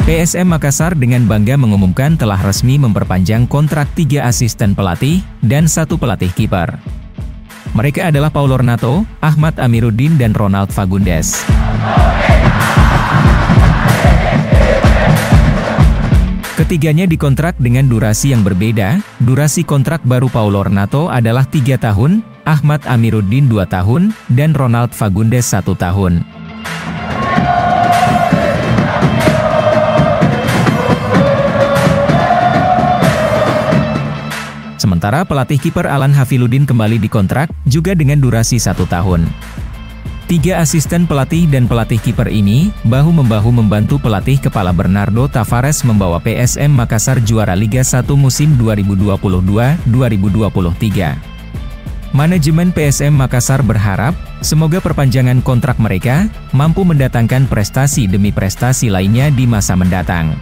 PSM Makassar dengan bangga mengumumkan telah resmi memperpanjang kontrak 3 asisten pelatih dan 1 pelatih kiper. Mereka adalah Paulo Renato, Ahmad Amiruddin dan Ronald Fagundes. Ketiganya dikontrak dengan durasi yang berbeda. Durasi kontrak baru Paulo Renato adalah 3 tahun, Ahmad Amiruddin 2 tahun, dan Ronald Fagundes 1 tahun. Sementara pelatih kiper Alan Hafiludin kembali dikontrak, juga dengan durasi 1 tahun. 3 asisten pelatih dan pelatih kiper ini, bahu-membahu membantu pelatih kepala Bernardo Tavares membawa PSM Makassar juara Liga 1 musim 2022-2023. Manajemen PSM Makassar berharap, semoga perpanjangan kontrak mereka, mampu mendatangkan prestasi demi prestasi lainnya di masa mendatang.